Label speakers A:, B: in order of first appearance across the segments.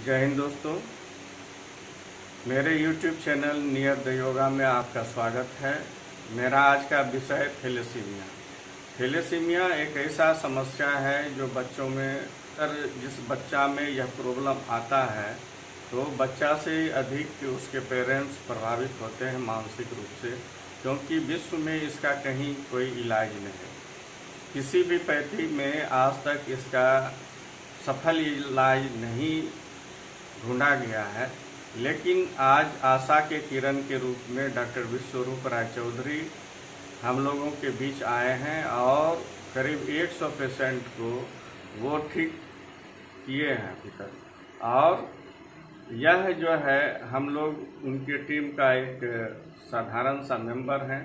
A: जय हिंद दोस्तों। मेरे YouTube channel near the yoga में आपका स्वागत है। मेरा आज का विषय थैलेसीमिया। थैलेसीमिया एक ऐसा समस्या है जो बच्चों में जिस बच्चा में यह प्रॉब्लम आता है तो बच्चा से अधिक उसके पेरेंट्स प्रभावित होते हैं मानसिक रूप से, क्योंकि विश्व में इसका कहीं कोई इलाज नहीं है। किसी भी पैथी में आज तक इसका सफल इलाज नहीं ढूंढा गया है, लेकिन आज आशा के किरण के रूप में डॉक्टर विश्वरूप राय चौधरी हम लोगों के बीच आए हैं और करीब 100 पेशेंट को वो ठीक किए हैं अभी तक। और यह जो है हम लोग उनके टीम का एक साधारण सा मेंबर हैं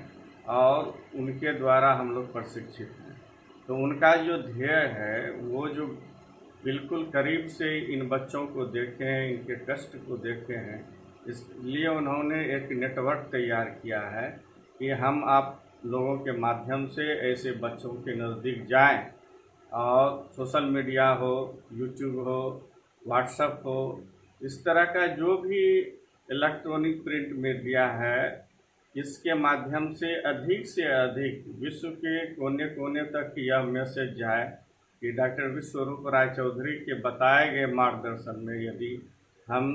A: और उनके द्वारा हम लोग प्रशिक्षित हैं। तो उनका जो ध्येय है वो जो बिल्कुल करीब से इन बच्चों को देखें, इनके कष्ट को देखे हैं, इसलिए उन्होंने एक नेटवर्क तैयार किया है कि हम आप लोगों के माध्यम से ऐसे बच्चों के नज़दीक जाएं और सोशल मीडिया हो, यूट्यूब हो, व्हाट्सएप हो, इस तरह का जो भी इलेक्ट्रॉनिक प्रिंट मीडिया है, इसके माध्यम से अधिक विश्व के कोने कोने तक यह मैसेज जाए कि डॉक्टर विश्वरूप राय चौधरी के बताए गए मार्गदर्शन में यदि हम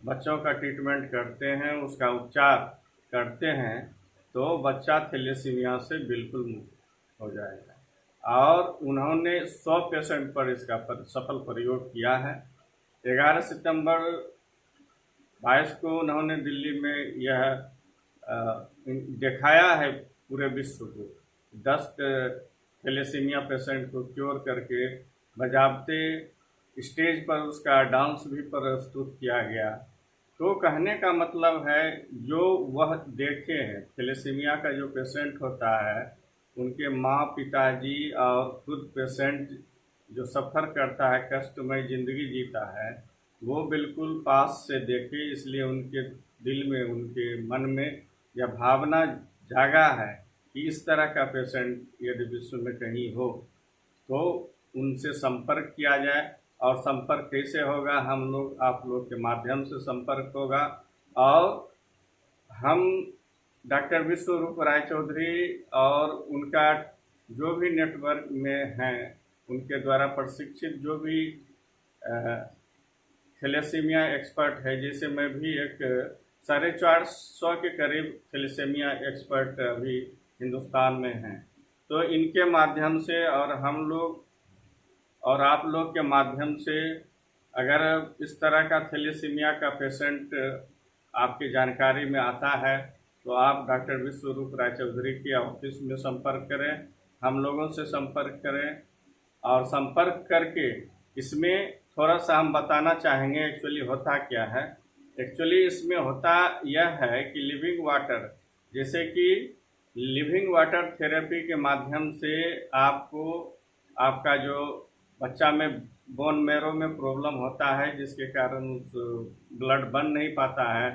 A: बच्चों का ट्रीटमेंट करते हैं, उसका उपचार करते हैं, तो बच्चा थैलेसीमिया से बिल्कुल मुक्त हो जाएगा। और उन्होंने 100 पेशेंट पर इसका सफल प्रयोग किया है। 11 सितंबर 22 को उन्होंने दिल्ली में यह दिखाया है पूरे विश्व को। 10 थैलेसीमिया पेशेंट को क्योर करके बजाबते स्टेज पर उसका डांस भी प्रस्तुत किया गया। तो कहने का मतलब है जो वह देखे हैं, थैलेसीमिया का जो पेशेंट होता है, उनके माँ पिताजी और खुद पेशेंट जो सफ़र करता है, कष्टमय ज़िंदगी जीता है, वो बिल्कुल पास से देखे। इसलिए उनके दिल में, उनके मन में यह भावना जागा है कि इस तरह का पेशेंट यदि विश्व में कहीं हो तो उनसे संपर्क किया जाए। और संपर्क कैसे होगा? हम लोग आप लोग के माध्यम से संपर्क होगा और हम डॉक्टर विश्वरूप राय चौधरी और उनका जो भी नेटवर्क में हैं, उनके द्वारा प्रशिक्षित जो भी थैलेसीमिया एक्सपर्ट है, जैसे मैं भी एक 450 के करीब थैलेसीमिया एक्सपर्ट अभी हिंदुस्तान में हैं, तो इनके माध्यम से और हम लोग और आप लोग के माध्यम से अगर इस तरह का थैलेसीमिया का पेशेंट आपकी जानकारी में आता है तो आप डॉक्टर विश्वरूप राय चौधरी के ऑफिस में संपर्क करें, हम लोगों से संपर्क करें। और संपर्क करके इसमें थोड़ा सा हम बताना चाहेंगे एक्चुअली होता क्या है। एक्चुअली इसमें होता यह है कि लिविंग वाटर, जैसे कि लिविंग वाटर थेरेपी के माध्यम से आपको आपका जो बच्चा में बोन मैरो में प्रॉब्लम होता है, जिसके कारण उस ब्लड बन नहीं पाता है,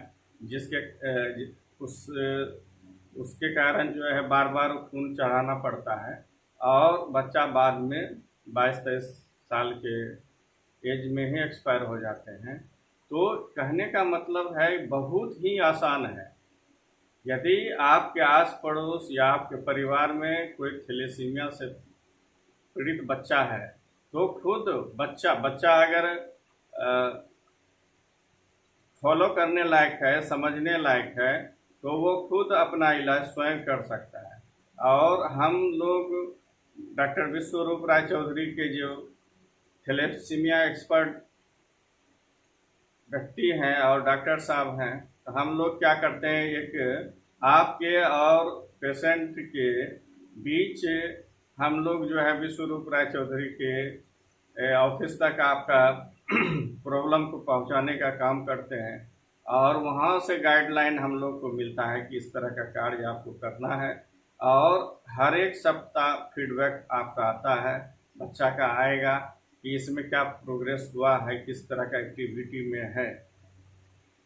A: उसके कारण जो है बार बार खून चढ़ाना पड़ता है और बच्चा बाद में 22-23 साल के एज में ही एक्सपायर हो जाते हैं। तो कहने का मतलब है बहुत ही आसान है। यदि आपके आस पड़ोस या आपके परिवार में कोई थैलेसीमिया से पीड़ित बच्चा है तो खुद बच्चा अगर फॉलो करने लायक है, समझने लायक है, तो वो खुद अपना इलाज स्वयं कर सकता है। और हम लोग डॉक्टर विश्वरूप राय चौधरी के जो थैलेसीमिया एक्सपर्ट व्यक्ति हैं और डॉक्टर साहब हैं, तो हम लोग क्या करते हैं, एक आपके और पेशेंट के बीच हम लोग जो है विश्वरूप राय चौधरी के ऑफिस तक आपका प्रॉब्लम को पहुंचाने का काम करते हैं और वहां से गाइडलाइन हम लोग को मिलता है कि इस तरह का कार्य आपको करना है। और हर एक सप्ताह फीडबैक आपका आता है, बच्चा का आएगा कि इसमें क्या प्रोग्रेस हुआ है, किस तरह का एक्टिविटी में है,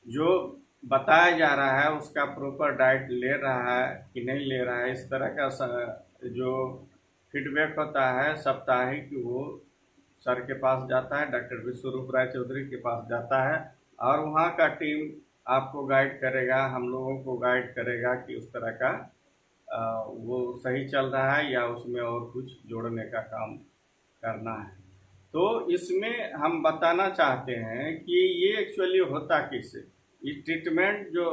A: जो बताया जा रहा है उसका प्रॉपर डाइट ले रहा है कि नहीं ले रहा है, इस तरह का जो फीडबैक होता है साप्ताहिक, वो सर के पास जाता है, डॉक्टर विश्वरूप राय चौधरी के पास जाता है और वहाँ का टीम आपको गाइड करेगा, हम लोगों को गाइड करेगा कि उस तरह का वो सही चल रहा है या उसमें और कुछ जोड़ने का काम करना है। तो इसमें हम बताना चाहते हैं कि ये एक्चुअली होता कैसे, ये ट्रीटमेंट जो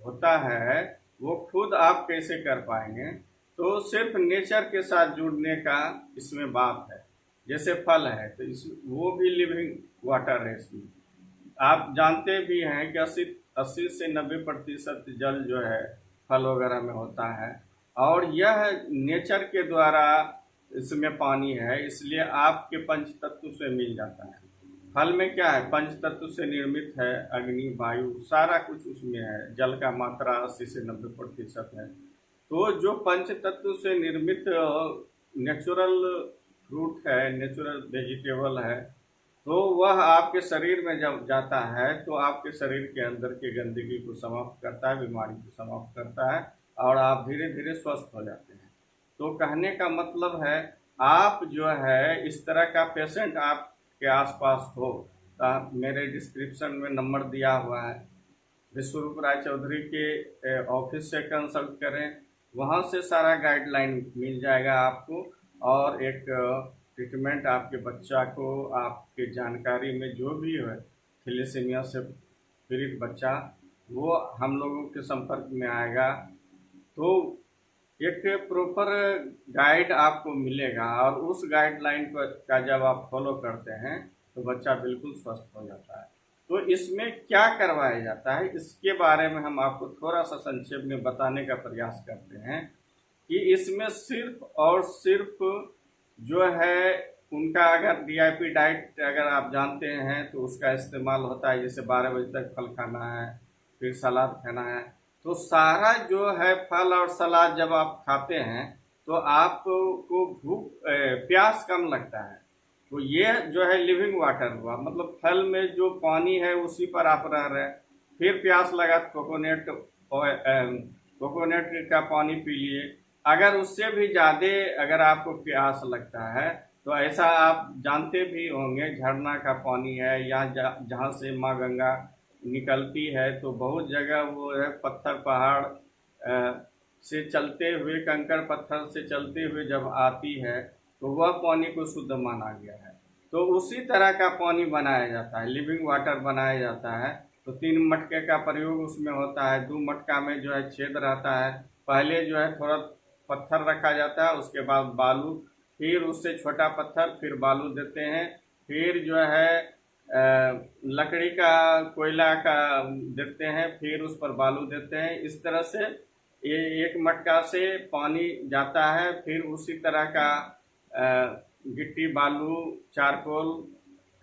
A: होता है वो खुद आप कैसे कर पाएंगे। तो सिर्फ नेचर के साथ जुड़ने का इसमें बात है। जैसे फल है तो इस वो भी लिविंग वाटर है। इसमें आप जानते भी हैं कि 80 से 90% जल जो है फल वगैरह में होता है और यह नेचर के द्वारा इसमें पानी है, इसलिए आपके पंच तत्व से मिल जाता है। फल में क्या है, पंच तत्व से निर्मित है, अग्नि वायु सारा कुछ उसमें है, जल का मात्रा 80 से 90% है। तो जो पंच तत्व से निर्मित नेचुरल फ्रूट है, नेचुरल वेजिटेबल है, तो वह आपके शरीर में जब जाता है तो आपके शरीर के अंदर की गंदगी को समाप्त करता है, बीमारी को समाप्त करता है और आप धीरे धीरे स्वस्थ हो जाते हैं। तो कहने का मतलब है, आप जो है इस तरह का पेशेंट आपके आसपास हो तो मेरे डिस्क्रिप्शन में नंबर दिया हुआ है, विश्वरूप राय चौधरी के ऑफिस से कंसल्ट करें, वहाँ से सारा गाइडलाइन मिल जाएगा आपको और एक ट्रीटमेंट आपके बच्चा को, आपके जानकारी में जो भी है थैलेसीमिया से पीड़ित बच्चा, वो हम लोगों के संपर्क में आएगा तो एक प्रॉपर गाइड आपको मिलेगा और उस गाइडलाइन का जब आप फॉलो करते हैं तो बच्चा बिल्कुल स्वस्थ हो जाता है। तो इसमें क्या करवाया जाता है इसके बारे में हम आपको थोड़ा सा संक्षेप में बताने का प्रयास करते हैं कि इसमें सिर्फ और सिर्फ जो है उनका अगर DIP डाइट अगर आप जानते हैं तो उसका इस्तेमाल होता है। जैसे 12 बजे तक फल खाना है, फिर सलाद खाना है। तो सारा जो है फल और सलाद जब आप खाते हैं तो आपको भूख प्यास कम लगता है। तो ये जो है लिविंग वाटर हुआ, मतलब फल में जो पानी है उसी पर आप रह रहे हैं। फिर प्यास लगा कोकोनट का पानी पी लिए। अगर उससे भी ज़्यादा अगर आपको प्यास लगता है तो ऐसा आप जानते भी होंगे, झरना का पानी है या जहाँ से माँ गंगा निकलती है तो बहुत जगह वो है पत्थर पहाड़ से चलते हुए, कंकड़ पत्थर से चलते हुए जब आती है तो वह पानी को शुद्ध माना गया है। तो उसी तरह का पानी बनाया जाता है, लिविंग वाटर बनाया जाता है। तो 3 मटके का प्रयोग उसमें होता है। 2 मटका में जो है छेद रहता है, पहले जो है थोड़ा पत्थर रखा जाता है, उसके बाद बालू, फिर उससे छोटा पत्थर, फिर बालू देते हैं, फिर जो है लकड़ी का कोयला का देते हैं, फिर उस पर बालू देते हैं। इस तरह से ये एक मटका से पानी जाता है, फिर उसी तरह का गिट्टी बालू चारकोल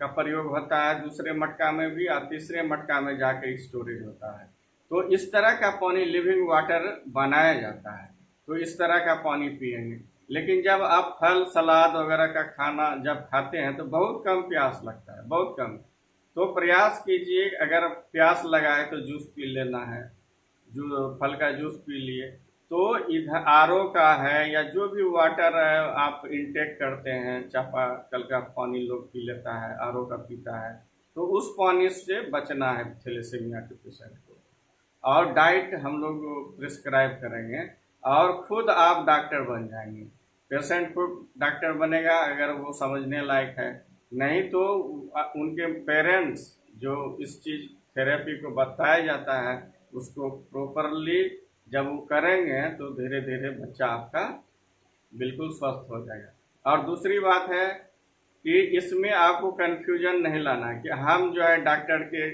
A: का प्रयोग होता है दूसरे मटका में भी, और तीसरे मटका में जाकर स्टोरेज होता है। तो इस तरह का पानी लिविंग वाटर बनाया जाता है। तो इस तरह का पानी पिएंगे। लेकिन जब आप फल सलाद वगैरह का खाना जब खाते हैं तो बहुत कम प्यास लगता है, बहुत कम। तो प्रयास कीजिए, अगर प्यास लगा है तो जूस पी लेना है, जो फल का जूस पी लिए। तो इधर RO का है या जो भी वाटर आप इंटेक करते हैं, चापाकल का पानी लोग पी लेता है, RO का पीता है, तो उस पानी से बचना है थैलेसीमिया के पेशेंट को। और डाइट हम लोग प्रिस्क्राइब करेंगे और खुद आप डॉक्टर बन जाएंगे। पेशेंट खुद डॉक्टर बनेगा अगर वो समझने लायक है, नहीं तो उनके पेरेंट्स जो इस चीज़ थेरेपी को बताया जाता है उसको प्रॉपरली जब वो करेंगे तो धीरे धीरे बच्चा आपका बिल्कुल स्वस्थ हो जाएगा। और दूसरी बात है कि इसमें आपको कन्फ्यूजन नहीं लाना है कि हम जो है डॉक्टर के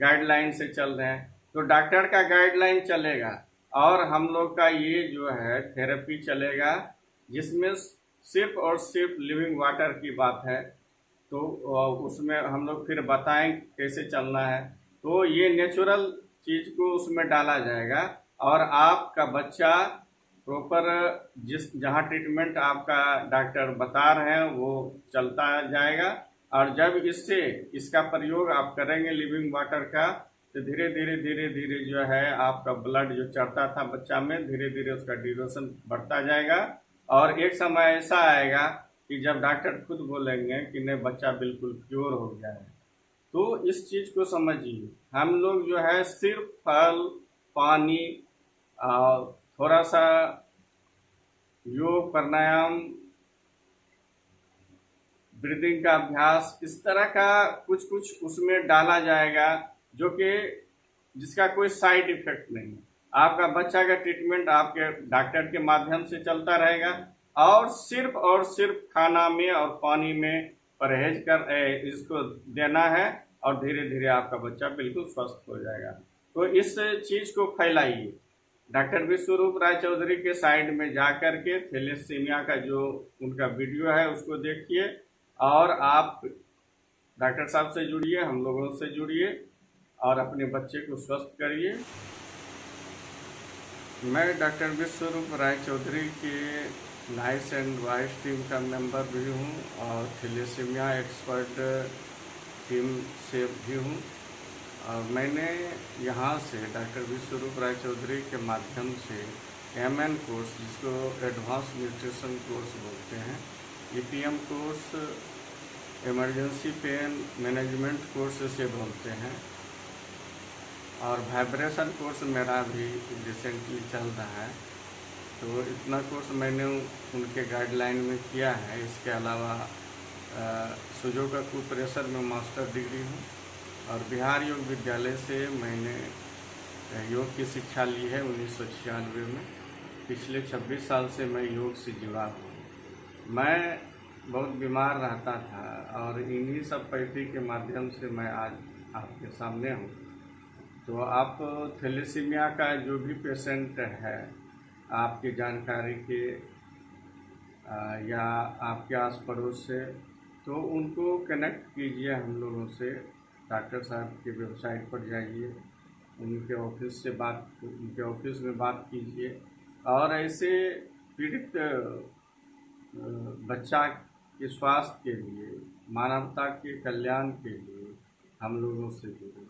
A: गाइडलाइन से चल रहे हैं। तो डॉक्टर का गाइडलाइन चलेगा और हम लोग का ये जो है थेरेपी चलेगा, जिसमें सिर्फ और सिर्फ लिविंग वाटर की बात है। तो उसमें हम लोग फिर बताएं कैसे चलना है। तो ये नेचुरल चीज़ को उसमें डाला जाएगा और आपका बच्चा प्रॉपर जहाँ ट्रीटमेंट आपका डॉक्टर बता रहे हैं वो चलता जाएगा। और जब इसका प्रयोग आप करेंगे लिविंग वाटर का, तो धीरे धीरे जो है आपका ब्लड जो चढ़ता था बच्चा में, धीरे धीरे उसका ड्यूरेशन बढ़ता जाएगा। और एक समय ऐसा आएगा कि जब डॉक्टर खुद बोलेंगे कि नहीं बच्चा बिल्कुल क्योर हो गया है। तो इस चीज़ को समझिए, हम लोग जो है सिर्फ फल, पानी और थोड़ा सा योग, प्राणायाम, ब्रीदिंग का अभ्यास, इस तरह का कुछ कुछ उसमें डाला जाएगा जो कि जिसका कोई साइड इफेक्ट नहीं है। आपका बच्चा का ट्रीटमेंट आपके डॉक्टर के माध्यम से चलता रहेगा और सिर्फ खाना में और पानी में परहेज कर इसको देना है और धीरे धीरे आपका बच्चा बिल्कुल स्वस्थ हो जाएगा। तो इस चीज़ को फैलाइए। डॉक्टर विश्वरूप राय चौधरी के साइड में जा कर के थैलेसीमिया का जो उनका वीडियो है उसको देखिए और आप डॉक्टर साहब से जुड़िए, हम लोगों से जुड़िए और अपने बच्चे को स्वस्थ करिए। मैं डॉक्टर विश्वरूप राय चौधरी के नाइस एंड वाइस टीम का मेंबर भी हूँ और थैलेसीमिया एक्सपर्ट टीम से भी हूँ। और मैंने यहाँ से डॉक्टर विश्वरूप राय चौधरी के माध्यम से MN कोर्स, जिसको एडवांस न्यूट्रिशन कोर्स बोलते हैं, EPM course, emergency pain management course से बोलते हैं, और वाइब्रेशन कोर्स मेरा भी रिसेंटली चल रहा है। तो इतना कोर्स मैंने उनके गाइडलाइन में किया है। इसके अलावा सुजोका प्रेशर में मास्टर डिग्री हूँ और बिहार योग विद्यालय से मैंने योग की शिक्षा ली है 1996 में। पिछले 26 साल से मैं योग से जुड़ा हूँ। मैं बहुत बीमार रहता था और इन्हीं सब पैथी के माध्यम से मैं आज आपके सामने हूँ। तो आप थैलेसीमिया का जो भी पेशेंट है आपकी जानकारी के या आपके आस पड़ोस से, तो उनको कनेक्ट कीजिए हम लोगों से। डॉक्टर साहब की वेबसाइट पर जाइए, उनके ऑफिस में बात कीजिए और ऐसे पीड़ित बच्चा के स्वास्थ्य के लिए, मानवता के कल्याण के लिए हम लोगों से जुड़े।